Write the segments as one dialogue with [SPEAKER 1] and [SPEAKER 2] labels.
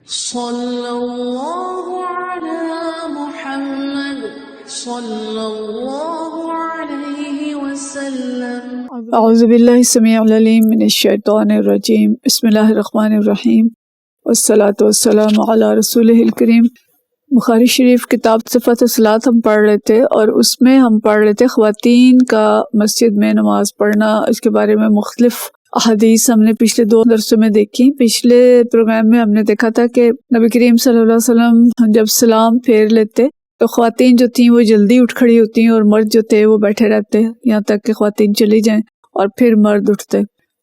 [SPEAKER 1] صلی اللہ علی محمد صلی اللہ علیہ وسلم۔
[SPEAKER 2] اعوذ باللہ السمیع العلیم من الشیطان الرجیم، بسم اللہ الرحمن الرحیم، والصلاة والسلام علی رسولہ الکریم۔ بخاری شریف کتاب صفت الصلاۃ ہم پڑھ رہے تھے، اور اس میں ہم پڑھ رہے تھے خواتین کا مسجد میں نماز پڑھنا۔ اس کے بارے میں مختلف احادیث ہم نے پچھلے 2 درسوں میں دیکھی۔ پچھلے پروگرام میں ہم نے دیکھا تھا کہ نبی کریم صلی اللہ علیہ وسلم جب سلام پھیر لیتے تو خواتین جو تھیں وہ جلدی اٹھ کھڑی ہوتی، اور مرد جو تھے وہ بیٹھے رہتے یہاں تک کہ خواتین چلی جائیں اور پھر مرد اٹھتے۔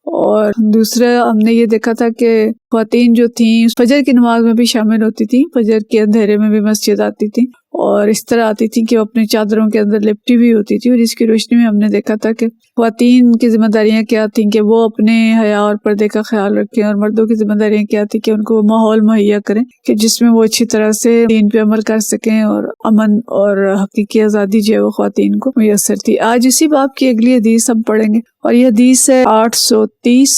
[SPEAKER 2] اور دوسرا ہم نے یہ دیکھا تھا کہ خواتین جو تھیں فجر کی نماز میں بھی شامل ہوتی تھیں، فجر کے اندھیرے میں بھی مسجد آتی تھیں، اور اس طرح آتی تھیں کہ وہ اپنی چادروں کے اندر لپٹی ہوئی ہوتی تھی۔ اور اس کی روشنی میں ہم نے دیکھا تھا کہ خواتین کی ذمہ داریاں کیا تھیں کہ وہ اپنے حیا اور پردے کا خیال رکھیں، اور مردوں کی ذمہ داریاں کیا تھیں کہ ان کو وہ ماحول مہیا کریں کہ جس میں وہ اچھی طرح سے دین پہ عمل کر سکیں، اور امن اور حقیقی آزادی جو ہے وہ خواتین کو میسر تھی۔ آج اسی باب کی اگلی حدیث ہم پڑھیں گے، اور یہ حدیث ہے 830۔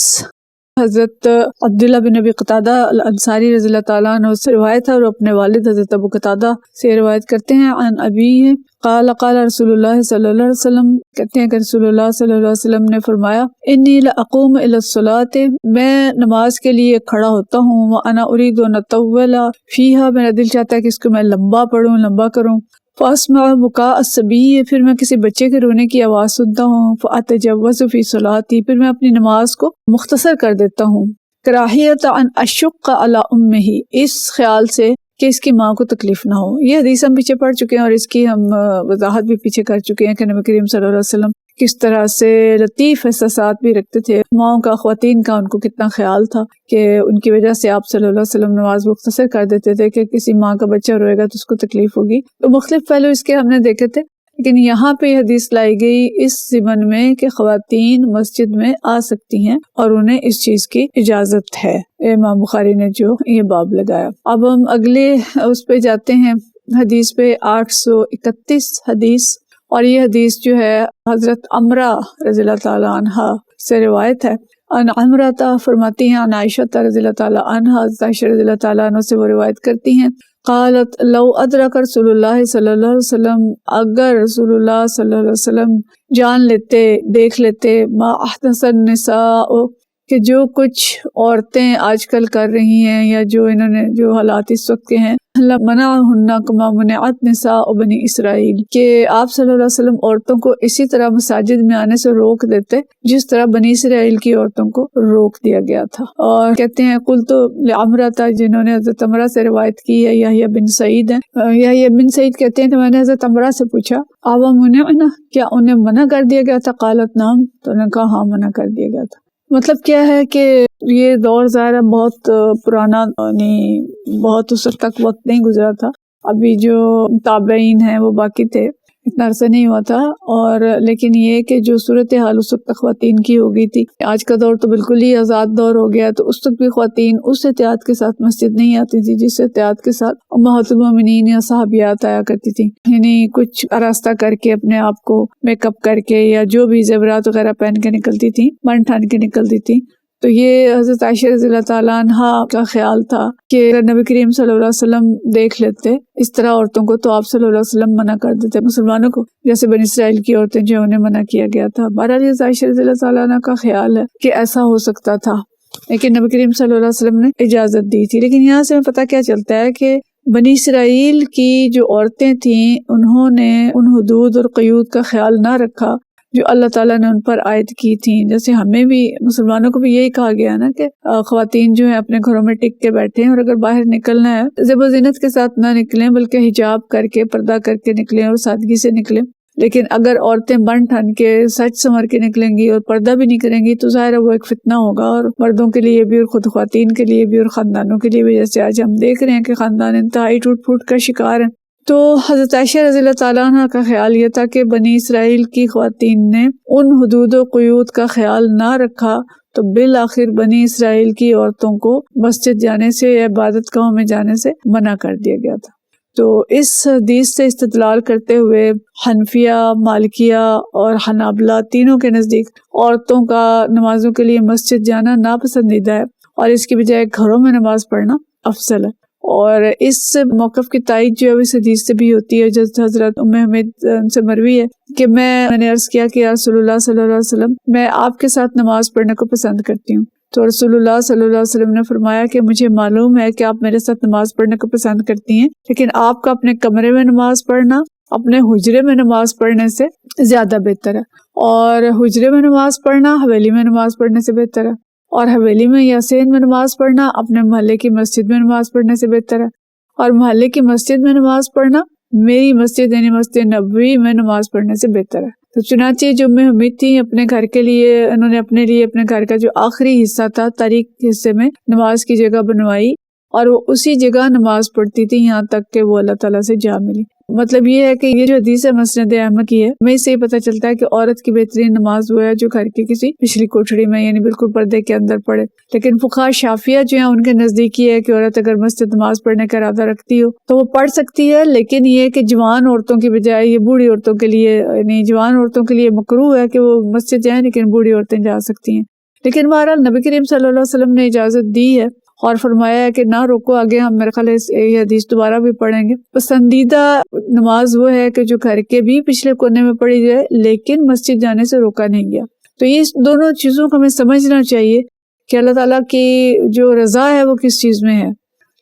[SPEAKER 2] حضرت عبداللہ بن ابی قتادہ الانصاری رضی اللہ تعالیٰ عنہ سے روایت ہے، اور اپنے والد حضرت ابو قتادہ سے روایت کرتے ہیں۔ عن ابی قال قال رسول اللہ صلی اللہ علیہ وسلم، کہتے ہیں کہ رسول اللہ صلی اللہ علیہ وسلم نے فرمایا، انی لاقوم الی الصلاۃ، میں نماز کے لیے کھڑا ہوتا ہوں، وانا اريد ان اطول فیہا، میرا دل چاہتا ہے کہ اس کو میں لمبا پڑھوں، لمبا کروں۔ فاسمع بکاء الصبی، پھر میں کسی بچے کے رونے کی آواز سنتا ہوں۔ فاتجوز فی صلاتی، پھر میں اپنی نماز کو مختصر کر دیتا ہوں۔ کراہیۃ ان اشق علی امہ، اس خیال سے کہ اس کی ماں کو تکلیف نہ ہو۔ یہ حدیث ہم پیچھے پڑھ چکے ہیں، اور اس کی ہم وضاحت بھی پیچھے کر چکے ہیں کہ نبی کریم صلی اللہ علیہ وسلم کس طرح سے لطیف احساسات بھی رکھتے تھے، ماؤں کا، خواتین کا ان کو کتنا خیال تھا کہ ان کی وجہ سے آپ صلی اللہ علیہ وسلم نماز مختصر کر دیتے تھے کہ کسی ماں کا بچہ روئے گا تو اس کو تکلیف ہوگی۔ تو مختلف پہلو اس کے ہم نے دیکھے تھے، لیکن یہاں پہ یہ حدیث لائی گئی اس ضمن میں کہ خواتین مسجد میں آ سکتی ہیں اور انہیں اس چیز کی اجازت ہے۔ امام بخاری نے جو یہ باب لگایا۔ اب ہم اگلے اس پہ جاتے ہیں، حدیث پہ 831 حدیث، اور یہ حدیث جو ہے حضرت عمرہ رضی اللہ تعالیٰ عنہ سے روایت ہے۔ ان عمرہ فرماتی ہیں، عن عائشہ رضی اللہ تعالیٰ عنہ، حضرت عائشہ رضی اللہ تعالیٰ عنہ سے وہ روایت کرتی ہیں، قالت لو ادرک رسول اللہ صلی اللہ علیہ وسلم، اگر رسول اللہ صلی اللہ علیہ وسلم جان لیتے، دیکھ لیتے، ما احدث النساء، کہ جو کچھ عورتیں آج کل کر رہی ہیں، یا جو انہوں نے جو حالات اس وقت کے ہیں، لمنعہن کما منعت نساء بنی اسرائیل، کہ آپ صلی اللہ علیہ وسلم عورتوں کو اسی طرح مساجد میں آنے سے روک دیتے جس طرح بنی اسرائیل کی عورتوں کو روک دیا گیا تھا۔ اور کہتے ہیں قلت لعمرہ، جنہوں نے حضرت عمرہ سے روایت کی ہے، یحییٰ بن سعید ہے، یحییٰ بن سعید کہتے ہیں کہ میں نے حضرت عمرہ سے پوچھا، آوا منعنا، کیا انہیں منع کر دیا گیا تھا؟ قالت نعم، تو انہوں نے کہا ہاں منع کر دیا گیا تھا۔ مطلب کیا ہے کہ یہ دور ظاہر بہت پرانا، نہیں بہت اس تک وقت نہیں گزرا تھا، ابھی جو تابعین ہیں وہ باقی تھے، اتنا عرصہ نہیں ہوا تھا، اور لیکن یہ کہ جو صورتحال اس وقت خواتین کی ہو گئی تھی، آج کا دور تو بالکل ہی آزاد دور ہو گیا، تو اس وقت بھی خواتین اس احتیاط کے ساتھ مسجد نہیں آتی تھی جس احتیاط کے ساتھ امہات المومنین یا صحابیات آیا کرتی تھی، یعنی کچھ آراستہ کر کے، اپنے آپ کو میک اپ کر کے، یا جو بھی زیورات وغیرہ پہن کے نکلتی تھی، من ٹھان کے نکلتی تھی۔ تو یہ حضرت عائشہ رضی اللہ تعالیٰ عنہ کا خیال تھا کہ اگر نبی کریم صلی اللہ علیہ وسلم دیکھ لیتے اس طرح عورتوں کو، تو آپ صلی اللہ علیہ وسلم منع کر دیتے مسلمانوں کو، جیسے بنی اسرائیل کی عورتیں جو انہیں منع کیا گیا تھا۔ بہرحال حضرت عائشہ رضی اللہ تعالیٰ عنہ کا خیال ہے کہ ایسا ہو سکتا تھا، لیکن نبی کریم صلی اللہ علیہ وسلم نے اجازت دی تھی۔ لیکن یہاں سے ہمیں پتہ کیا چلتا ہے کہ بنی اسرائیل کی جو عورتیں تھیں، انہوں نے ان حدود اور قیود کا خیال نہ رکھا جو اللہ تعالیٰ نے ان پر عائد کی تھیں۔ جیسے ہمیں بھی، مسلمانوں کو بھی یہی کہا گیا نا کہ خواتین جو ہیں اپنے گھروں میں ٹک کے بیٹھیں، اور اگر باہر نکلنا ہے زیب و زینت کے ساتھ نہ نکلیں، بلکہ حجاب کر کے، پردہ کر کے نکلیں اور سادگی سے نکلیں۔ لیکن اگر عورتیں بن ٹھن کے سچ سنور کے نکلیں گی اور پردہ بھی نہیں کریں گی تو ظاہر ہے وہ ایک فتنہ ہوگا، اور مردوں کے لیے بھی، اور خود خواتین کے لیے بھی، اور خاندانوں کے لیے بھی، جیسے آج ہم دیکھ رہے ہیں کہ خاندان انتہائی ٹوٹ پھوٹ کا شکار ہیں۔ تو حضرت عائشہ رضی اللہ تعالیٰ عنہ کا خیال یہ تھا کہ بنی اسرائیل کی خواتین نے ان حدود و قیود کا خیال نہ رکھا، تو بالآخر بنی اسرائیل کی عورتوں کو مسجد جانے سے یا عبادت گاہوں میں جانے سے منع کر دیا گیا تھا۔ تو اس حدیث سے استدلال کرتے ہوئے حنفیہ، مالکیہ اور حنابلہ تینوں کے نزدیک عورتوں کا نمازوں کے لیے مسجد جانا ناپسندیدہ ہے، اور اس کی بجائے گھروں میں نماز پڑھنا افضل ہے۔ اور اس موقف کی تائید جو ہے اس حدیث سے بھی ہوتی ہے، جس حضرت ام حمید سے مروی ہے کہ میں نے عرض کیا کہ یا رسول اللہ صلی اللہ علیہ وسلم میں آپ کے ساتھ نماز پڑھنے کو پسند کرتی ہوں، تو رسول اللہ صلی اللہ علیہ وسلم نے فرمایا کہ مجھے معلوم ہے کہ آپ میرے ساتھ نماز پڑھنے کو پسند کرتی ہیں، لیکن آپ کا اپنے کمرے میں نماز پڑھنا اپنے حجرے میں نماز پڑھنے سے زیادہ بہتر ہے، اور حجرے میں نماز پڑھنا حویلی میں نماز پڑھنے سے بہتر ہے، اور حویلی میں یا صحن میں نماز پڑھنا اپنے محلے کی مسجد میں نماز پڑھنے سے بہتر ہے، اور محلے کی مسجد میں نماز پڑھنا میری مسجد یعنی مسجد نبوی میں نماز پڑھنے سے بہتر ہے۔ تو چنانچہ جو ام حمید تھی اپنے گھر کے لیے انہوں نے اپنے لیے اپنے گھر کا جو آخری حصہ تھا تاریخ حصے میں نماز کی جگہ بنوائی، اور وہ اسی جگہ نماز پڑھتی تھی یہاں تک کہ وہ اللہ تعالیٰ سے جا ملی۔ مطلب یہ ہے کہ یہ جو حدیث ہے مسند احمد کی ہے، ہمیں اس سے یہ پتہ چلتا ہے کہ عورت کی بہترین نماز وہ ہے جو گھر کی کسی پچھلی کوٹھڑی میں یعنی بالکل پردے کے اندر پڑھے۔ لیکن فقہاء شافعیہ جو ہیں ان کے نزدیک یہ ہے کہ عورت اگر مسجد نماز پڑھنے کا ارادہ رکھتی ہو تو وہ پڑھ سکتی ہے، لیکن یہ کہ جوان عورتوں کی بجائے یہ بوڑھی عورتوں کے لیے یعنی جوان عورتوں کے لیے مکروہ ہے کہ وہ مسجد جائیں، لیکن بوڑھی عورتیں جا سکتی ہیں۔ لیکن بہرحال نبی کریم صلی اللہ علیہ وسلم نے اجازت دی ہے اور فرمایا ہے کہ نہ روکو۔ آگے ہم میرے خیال یہ حدیث دوبارہ بھی پڑھیں گے۔ پسندیدہ نماز وہ ہے کہ جو گھر کے بھی پچھلے کونے میں پڑھی جائے لیکن مسجد جانے سے روکا نہیں گیا۔ تو یہ دونوں چیزوں کو ہمیں سمجھنا چاہیے کہ اللہ تعالیٰ کی جو رضا ہے وہ کس چیز میں ہے،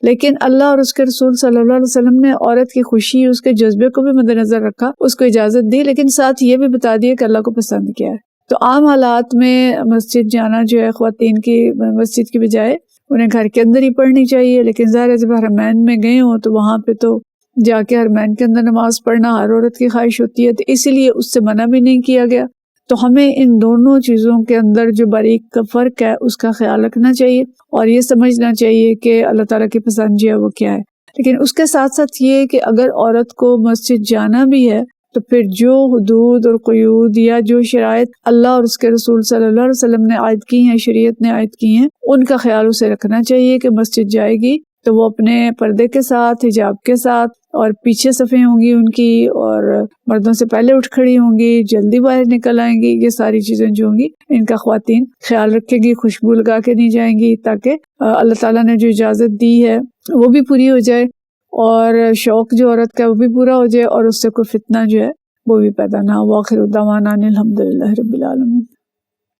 [SPEAKER 2] لیکن اللہ اور اس کے رسول صلی اللہ علیہ وسلم نے عورت کی خوشی اس کے جذبے کو بھی مد نظر رکھا، اس کو اجازت دی، لیکن ساتھ یہ بھی بتا دیا کہ اللہ کو پسند کیا ہے۔ تو عام حالات میں مسجد جانا جو ہے خواتین کی مسجد کی بجائے انہیں گھر کے اندر ہی پڑھنی چاہیے، لیکن ظاہر ہے جب حرمین میں گئے ہوں تو وہاں پہ تو جا کے حرمین کے اندر نماز پڑھنا ہر عورت کی خواہش ہوتی ہے، تو اسی لیے اس سے منع بھی نہیں کیا گیا۔ تو ہمیں ان دونوں چیزوں کے اندر جو باریک فرق ہے اس کا خیال رکھنا چاہیے اور یہ سمجھنا چاہیے کہ اللہ تعالیٰ کی پسند جو ہے وہ کیا ہے۔ لیکن اس کے ساتھ ساتھ یہ کہ اگر عورت کو مسجد جانا بھی ہے تو پھر جو حدود اور قیود یا جو شرائط اللہ اور اس کے رسول صلی اللہ علیہ وسلم نے عائد کی ہیں، شریعت نے عائد کی ہیں، ان کا خیال اسے رکھنا چاہیے کہ مسجد جائے گی تو وہ اپنے پردے کے ساتھ، حجاب کے ساتھ، اور پیچھے صفیں ہوں گی ان کی، اور مردوں سے پہلے اٹھ کھڑی ہوں گی، جلدی باہر نکل آئیں گی۔ یہ ساری چیزیں جو ہوں گی ان کا خواتین خیال رکھے گی، خوشبو لگا کے نہیں جائیں گی تاکہ اللہ تعالیٰ نے جو اجازت دی ہے وہ بھی پوری ہو جائے اور شوق جو عورت کا وہ بھی پورا ہو جائے اور اس سے کوئی فتنہ جو ہے وہ بھی پیدا نہ ہو۔ وآخر دعوانا الحمدللہ رب العالمین۔